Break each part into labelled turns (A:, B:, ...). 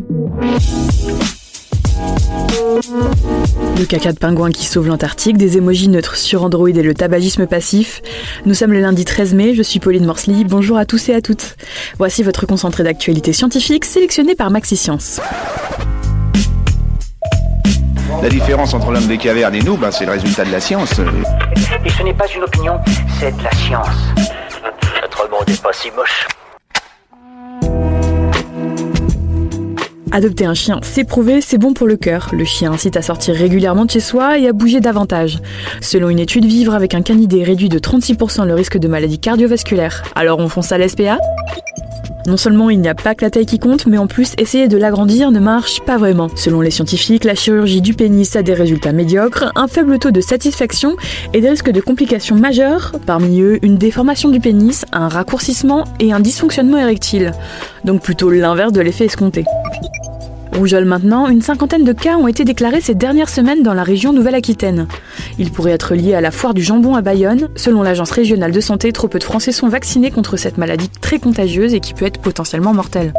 A: Le caca de pingouin qui sauve l'Antarctique, des émojis neutres sur Android et le tabagisme passif. Nous sommes le lundi 13 mai, je suis Pauline Morsley, bonjour à tous et à toutes. Voici votre concentré d'actualité scientifique sélectionné par MaxiScience.
B: La différence entre l'homme des cavernes et nous, c'est le résultat de la science.
C: Et ce n'est pas une opinion, c'est de la science. Notre monde n'est pas si moche.
A: Adopter un chien, c'est prouvé, c'est bon pour le cœur. Le chien incite à sortir régulièrement de chez soi et à bouger davantage. Selon une étude, vivre avec un canidé réduit de 36% le risque de maladies cardiovasculaires. Alors on fonce à l'SPA ? Non seulement il n'y a pas que la taille qui compte, mais en plus, essayer de l'agrandir ne marche pas vraiment. Selon les scientifiques, la chirurgie du pénis a des résultats médiocres, un faible taux de satisfaction et des risques de complications majeures, parmi eux une déformation du pénis, un raccourcissement et un dysfonctionnement érectile. Donc plutôt l'inverse de l'effet escompté. Rougeole maintenant, une cinquantaine de cas ont été déclarés ces dernières semaines dans la région Nouvelle-Aquitaine. Ils pourraient être liés à la foire du jambon à Bayonne. Selon l'agence régionale de santé, trop peu de Français sont vaccinés contre cette maladie très contagieuse et qui peut être potentiellement mortelle.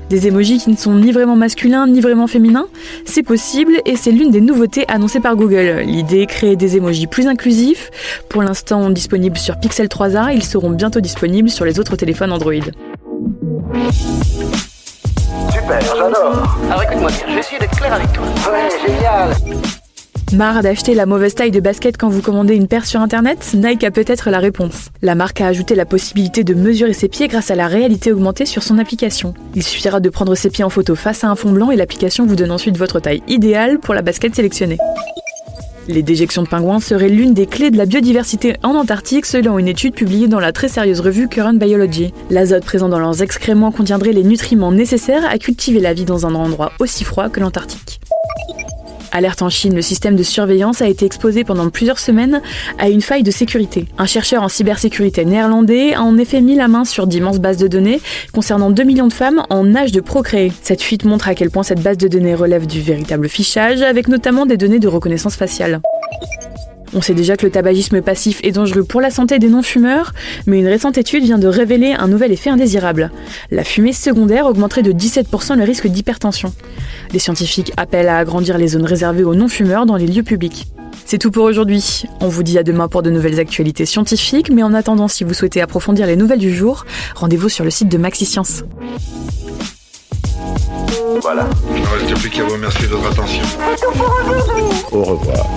A: Des émojis qui ne sont ni vraiment masculins ni vraiment féminins, c'est possible et c'est l'une des nouveautés annoncées par Google. L'idée, créer des émojis plus inclusifs. Pour l'instant disponibles sur Pixel 3a, ils seront bientôt disponibles sur les autres téléphones Android.
C: Super, j'adore. Alors écoute-moi bien, je vais essayer d'être clair avec toi. Ouais, génial.
A: Marre d'acheter la mauvaise taille de basket quand vous commandez une paire sur internet ? Nike a peut-être la réponse. La marque a ajouté la possibilité de mesurer ses pieds grâce à la réalité augmentée sur son application. Il suffira de prendre ses pieds en photo face à un fond blanc et l'application vous donne ensuite votre taille idéale pour la basket sélectionnée. Les déjections de pingouins seraient l'une des clés de la biodiversité en Antarctique selon une étude publiée dans la très sérieuse revue Current Biology. L'azote présent dans leurs excréments contiendrait les nutriments nécessaires à cultiver la vie dans un endroit aussi froid que l'Antarctique. Alerte en Chine, le système de surveillance a été exposé pendant plusieurs semaines à une faille de sécurité. Un chercheur en cybersécurité néerlandais a en effet mis la main sur d'immenses bases de données concernant 2 millions de femmes en âge de procréer. Cette fuite montre à quel point cette base de données relève du véritable fichage, avec notamment des données de reconnaissance faciale. On sait déjà que le tabagisme passif est dangereux pour la santé des non-fumeurs, mais une récente étude vient de révéler un nouvel effet indésirable. La fumée secondaire augmenterait de 17% le risque d'hypertension. Les scientifiques appellent à agrandir les zones réservées aux non-fumeurs dans les lieux publics. C'est tout pour aujourd'hui. On vous dit à demain pour de nouvelles actualités scientifiques, mais en attendant, si vous souhaitez approfondir les nouvelles du jour, rendez-vous sur le site de MaxiScience.
D: Voilà. Il ne reste plus qu'à vous remercier de votre attention.
B: Au revoir.